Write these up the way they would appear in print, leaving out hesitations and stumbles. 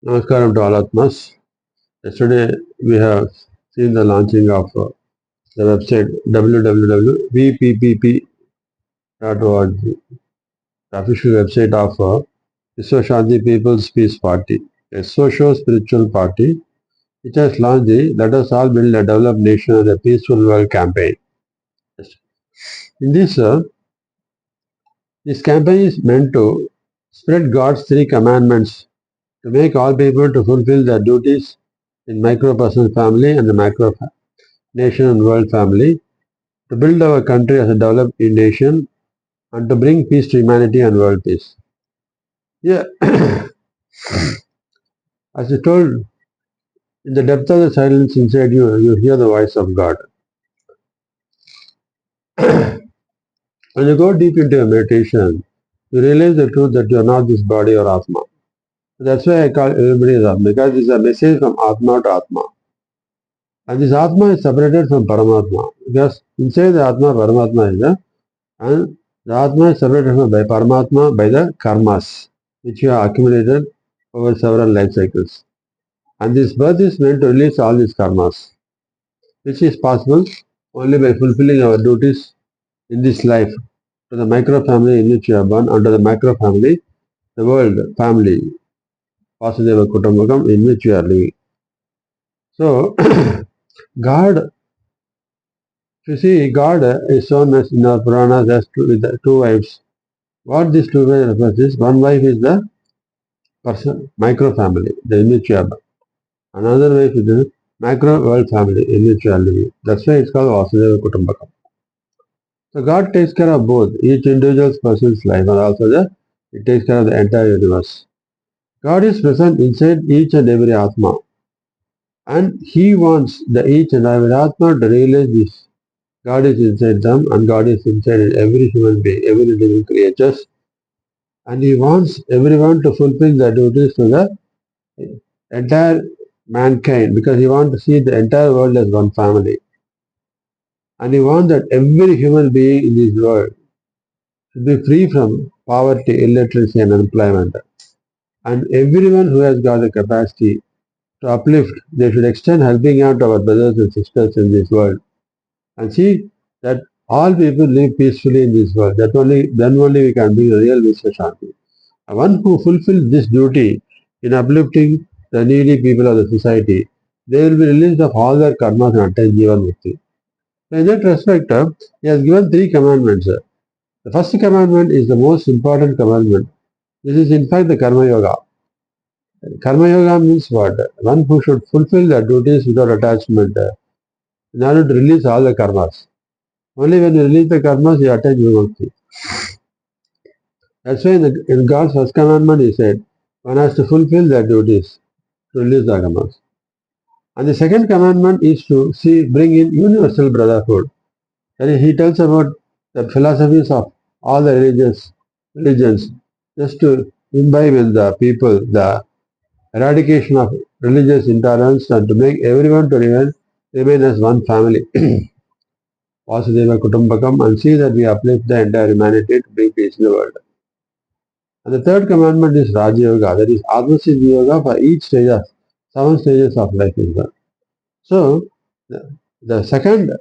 Namaskaram to all Atmas. Yesterday we have seen the launching of the website www.vppp.org, the official website of Vishwashanthi People's Peace Party, a socio-spiritual party which has launched the Let Us All Build a Developed Nation and a Peaceful World campaign. In this campaign is meant to spread God's three commandments to make all people to fulfill their duties in micro-personal family and the macro nation and world family, to build our country as a developed nation and to bring peace to humanity and world peace. Yeah, as I told, in the depth of the silence inside you, you hear the voice of God. When you go deep into your meditation, you realize the truth that you are not this body or Atma. That's why I call everybody as Atma, because it's a message from Atma to Atma. And this Atma is separated from Paramatma, because inside the Atma, Paramatma is there, and the Atma is separated from by Paramatma by the karmas, which you have accumulated over several life cycles. And this birth is meant to release all these karmas, which is possible only by fulfilling our duties in this life to the micro family in which you are born, and to the macro family, the world family, Vasudeva Kutumbakam, in which you are living. So, God, you see, God is shown as in our Puranas as with the two wives. What these two wives refers is, one wife is the person, micro family, the in which you are born. Another wife is the macro world family in which you are living. That's why it's called Vasudeva Kutumbakam. So God takes care of both each individual person's life and also it takes care of the entire universe. God is present inside each and every Atma, and He wants the each and every Atma to realize this. God is inside them and God is inside every human being, every living creatures, and He wants everyone to fulfill their duties to the entire mankind, because He wants to see the entire world as one family. And He wants that every human being in this world should be free from poverty, illiteracy and unemployment. And everyone who has got the capacity to uplift, they should extend helping out our brothers and sisters in this world and see that all people live peacefully in this world. Then only we can bring a real Vishwashanti. One who fulfills this duty in uplifting the needy people of the society, they will be released of all their karmas and attain Jivan Mukti. In that respect, he has given three commandments. The first commandment is the most important commandment. This is in fact the Karma Yoga. Karma Yoga means what? One who should fulfill their duties without attachment in order to release all the karmas. Only when you release the karmas, you attain Mukti. That's why in God's first commandment he said, one has to fulfill their duties to release the karmas. And the second commandment is to bring in universal brotherhood. And he tells about the philosophies of all the religions, just to imbibe in the people the eradication of religious intolerance and to make everyone to remain as one family. Vasudeva Kutumbakam, and see that we uplift the entire humanity to bring peace in the world. And the third commandment is Raja Yoga, that is Atma Siddhi Yoga for each stage of 7 stages of life is there. So the second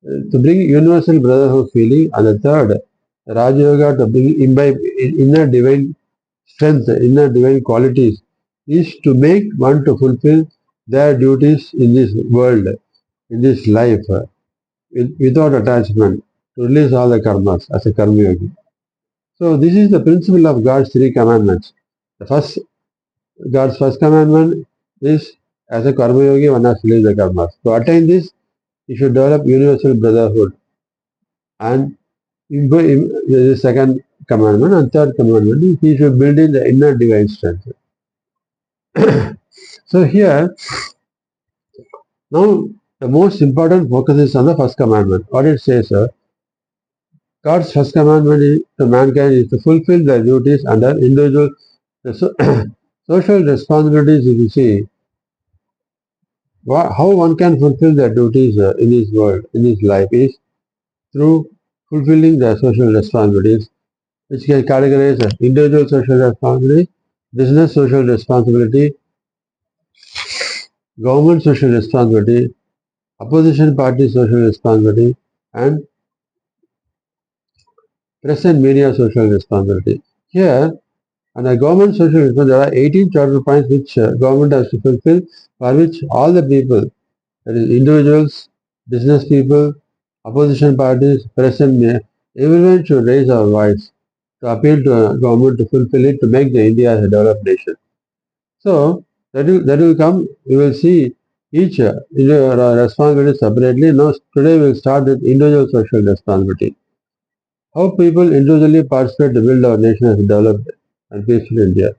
to bring universal brotherhood feeling, and the third Raja Yoga to bring imbibe inner divine strength, inner divine qualities, is to make one to fulfill their duties in this world, in this life, without attachment, to release all the karmas as a karma yogi. So this is the principle of God's three commandments. God's first commandment is as a karma yogi, one has to release the karmas. To attain this, he should develop universal brotherhood. And the second commandment and third commandment is he should build in the inner divine strength. So here, now the most important focus is on the first commandment. What it says, God's first commandment to mankind is to fulfill their duties under individual social responsibilities. If you see how one can fulfill their duties in this world, in this life, is through fulfilling their social responsibilities, which can categorize as individual social responsibility, business social responsibility, government social responsibility, opposition party social responsibility, and press and media social responsibility. Here, under government social responsibility, there are 18 charter points which government has to fulfill, for which all the people, that is individuals, business people, opposition parties, press and media, everyone should raise our voice to appeal to government to fulfill it to make the India as a developed nation. So that will come. We will see each responsibility separately. Now today we will start with individual social responsibility. How people individually participate to build our nation as a developed and peaceful India.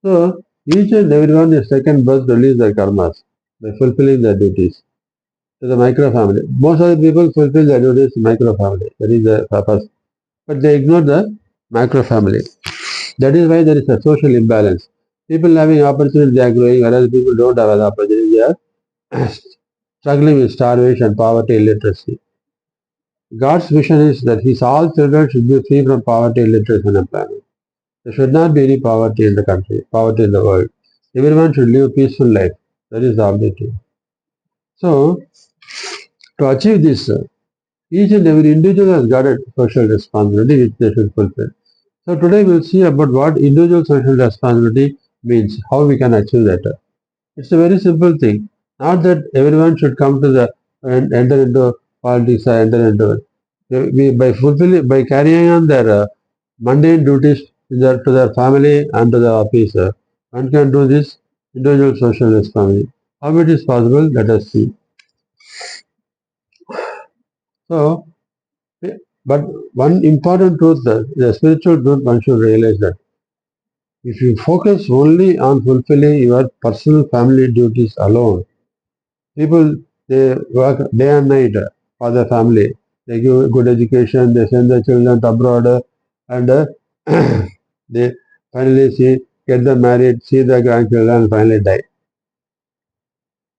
So each and everyone is second birth to release their karmas by fulfilling their duties to the micro family. Most of the people fulfill their duties to micro family. That is the purpose. But they ignore the macro family. That is why there is a social imbalance. People having opportunity, they are growing, whereas people don't have an opportunity, they are struggling with starvation, poverty, illiteracy. God's vision is that his all children should be free from poverty, illiteracy, and unemployment. There should not be any poverty in the country, poverty in the world. Everyone should live a peaceful life. That is the objective. So, to achieve this, each and every individual has got a social responsibility which they should fulfill. So today we'll see about what individual social responsibility means, how we can achieve that. It's a very simple thing. Not that everyone should come to the and enter into politics or enter into it. By fulfilling, by carrying on their mundane duties to their family and to the office, one can do this individual social responsibility. How it is possible? Let us see. So, but one important truth, the spiritual truth, one should realize that if you focus only on fulfilling your personal family duties alone, people they work day and night for their family. They give good education, they send their children abroad, and they finally get them married, see their grandchildren, and finally die.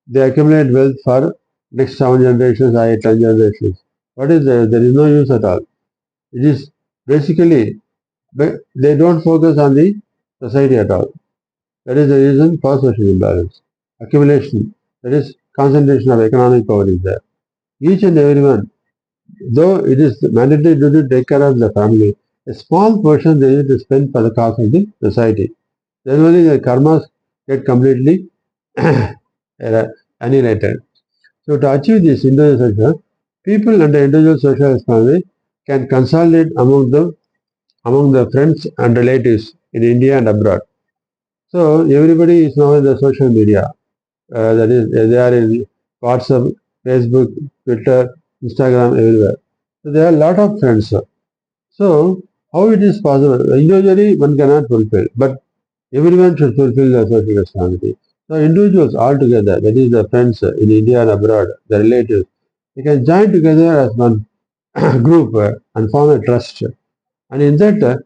They accumulate wealth for next 7 generations or 8 10 generations. What is there? There is no use at all. It is basically they don't focus on the society at all. That is the reason for social imbalance. Accumulation, that is concentration of economic power is there. Each and everyone, though it is mandatory duty to take care of the family, a small portion they need to spend for the cause of the society. Then only the karmas get completely annihilated. So to achieve this individual social, people under individual social responsibility can consolidate among the friends and relatives in India and abroad. So everybody is now in the social media. That is, they are in WhatsApp, Facebook, Twitter, Instagram, everywhere. So there are a lot of friends. So how it is possible? Individually, one cannot fulfill, but everyone should fulfill their social responsibility. So individuals all together, that is the friends in India and abroad, the relatives, they can join together as one group and form a trust. And in that,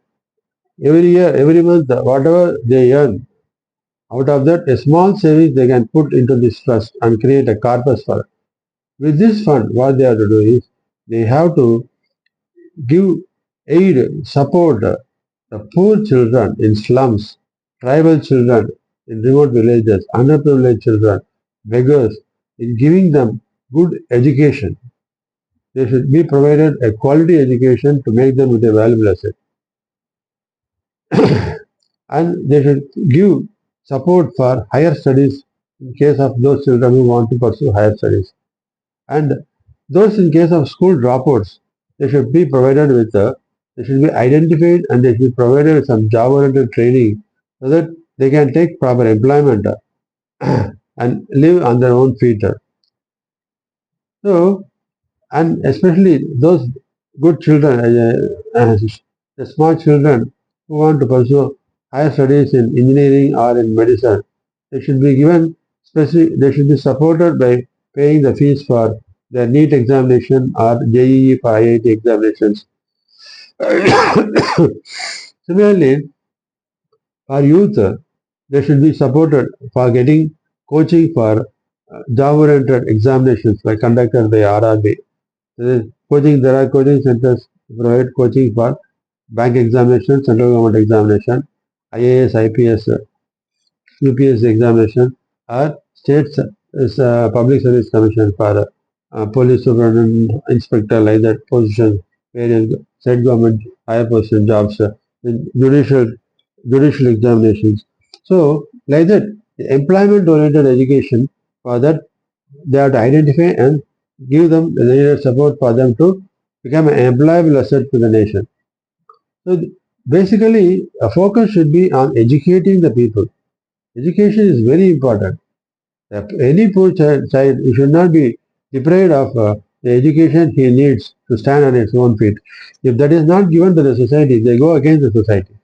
every year, every month, whatever they earn, out of that, a small savings they can put into this trust and create a corpus for it. With this fund, what they have to do is they have to give aid, support the poor children in slums, tribal children in remote villages, underprivileged children, beggars, in giving them good education. They should be provided a quality education to make them with a valuable asset. And they should give support for higher studies in case of those children who want to pursue higher studies. And those in case of school dropouts, they should be provided with they should be identified and they should be provided with some job-oriented training so that they can take proper employment and live on their own feet. So, and especially those good children, the small children who want to pursue higher studies in engineering or in medicine, they should be given specific, they should be supported by paying the fees for their NEET examination or JEE for IIT examinations. Similarly, for youth, they should be supported for getting coaching for job-oriented examinations like conducted by RRB. There are coaching centers provide coaching for bank examination, central government examination, IAS, IPS, UPS examination, or states is a public service commission for police superintendent, inspector, like that position, various state government higher position jobs, in judicial examinations. So, like that, employment-oriented education for that they have to identify and give them the needed support for them to become an employable asset to the nation. So, basically, a focus should be on educating the people. Education is very important. Any poor child should not be deprived of the education he needs to stand on his own feet. If that is not given to the society, they go against the society.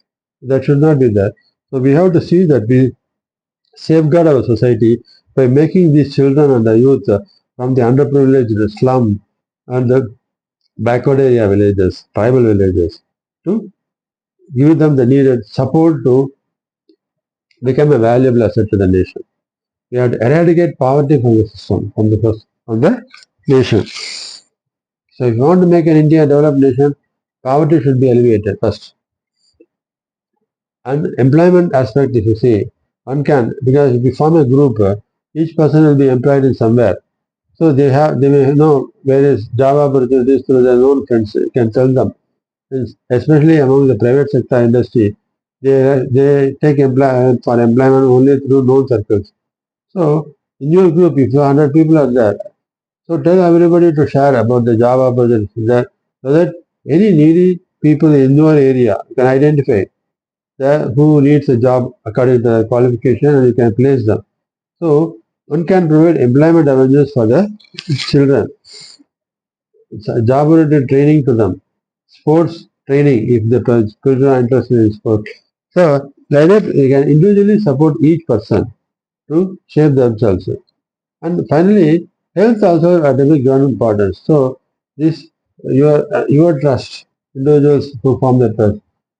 That should not be there. So we have to see that we safeguard our society by making these children and the youth from the underprivileged slum and the backward area villages, tribal villages, to give them the needed support to become a valuable asset to the nation. We have to eradicate poverty from the system, from the nation. So if you want to make an India a developed nation, poverty should be alleviated first. And employment aspect, if you see, one can, because if you form a group, each person will be employed in somewhere. So they may know various job opportunities through their own friends. You can tell them, especially among the private sector industry, they take for employment only through known circles. So in your group, if 100 people are there, so tell everybody to share about the job opportunities there, so that any needy people in your area can identify who needs a job according to their qualification and you can place them. So one can provide employment avenues for the children. It's a job oriented training to them. Sports training if the children are interested in sports. So like that you can individually support each person to shape themselves. And finally, health also at a big importance. So this your trust, individuals who form the trust,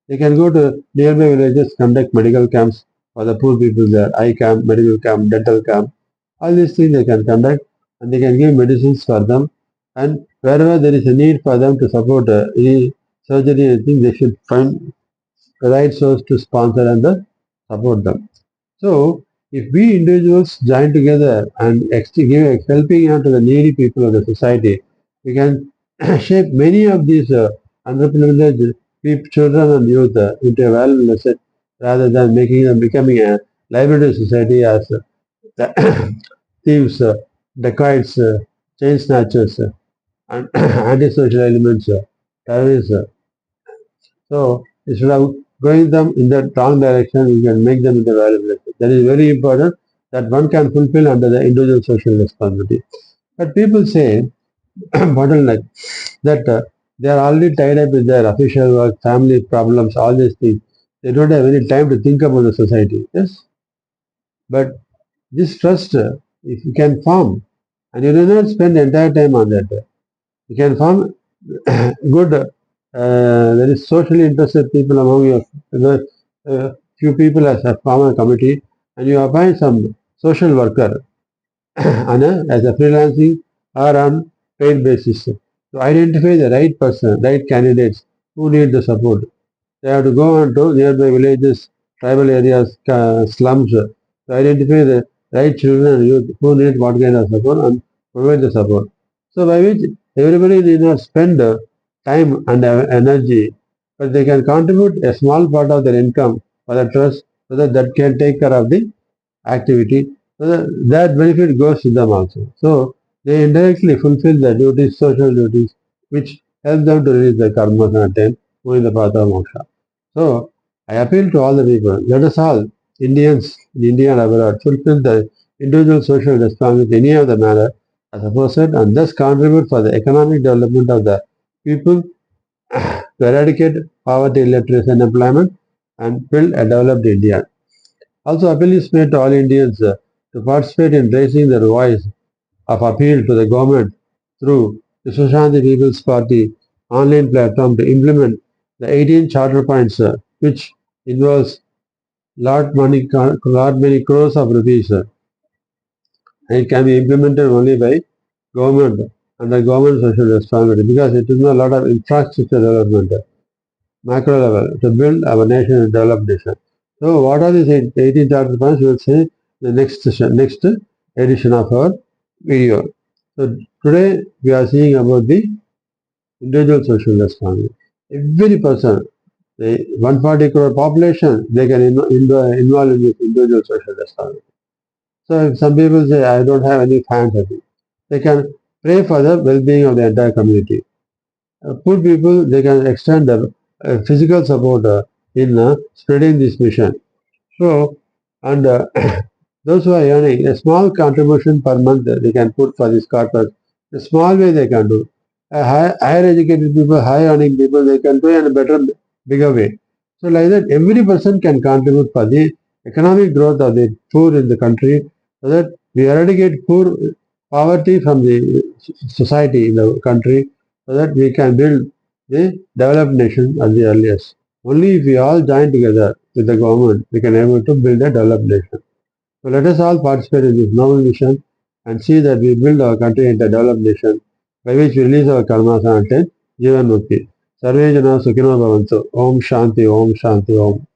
they can go to nearby villages, conduct medical camps for the poor people there, eye camp, medical camp, dental camp. All these things they can conduct and they can give medicines for them. And wherever there is a need for them to support any surgery, anything, they should find the right source to sponsor and support them. So, if we individuals join together and give helping out to the needy people of the society, we can shape many of these underprivileged people, children and youth into a valuable asset rather than making them becoming a liability to society as thieves, dacoits, chain snatchers, and antisocial elements, terrorists. So instead of going them in the wrong direction, we can make them into valuable asset. That is very important that one can fulfill under the individual social responsibility. But people say, bottleneck, that they are already tied up with their official work, family problems, all these things. They don't have any time to think about the society. Yes, but this trust, if you can form, and you do not spend the entire time on that, you can form good, there is socially interested people among you. Few people as a form a committee, and you appoint some social worker as a freelancing or on paid basis to identify the right person, right candidates who need the support. They have to go on to nearby villages, tribal areas, slums to identify the right children and youth who need what kind of support and provide the support. So by which everybody need not spend time and energy, but they can contribute a small part of their income for the trust so that that can take care of the activity. So that benefit goes to them also. So they indirectly fulfill their duties, social duties, which help them to reach the karma and attain in the path of moksha. So I appeal to all the people, let us all, Indians in India and abroad, fulfill the individual social responsibility in any of the manner as aforesaid and thus contribute for the economic development of the people to eradicate poverty, illiteracy and unemployment and build a developed India. Also appeal is made to all Indians to participate in raising their voice of appeal to the government through the Vishwashanthi People's Party online platform to implement the 18 charter points which involves lot many crores of rupees and it can be implemented only by government under government social responsibility because it is a lot of infrastructure development macro level to build our nation and develop nation. So what are these 18 charter points? We will say the next session, next edition of our video. So today we are seeing about the individual social responsibility. Every person, the 140 crore population, they can involve in this individual social responsibility. So if some people say, I don't have any fantasy, they can pray for the well-being of the entire community. Poor people, they can extend their physical support in spreading this mission. So, and those who are earning a small contribution per month, they can put for this corpus. A small way they can do. Higher educated people, high earning people, they can do in a better, bigger way. So like that, every person can contribute for the economic growth of the poor in the country, so that we eradicate poverty from the society in the country, so that we can build the developed nation at the earliest. Only if we all join together with the government, we can able to build a developed nation. So let us all participate in this noble mission and see that we build our country into a developed nation, by which we release our karmas and attain Jivan Mukti. Sarve Jana Sukhino Bhavantu. Om Shanti, Om Shanti, Om.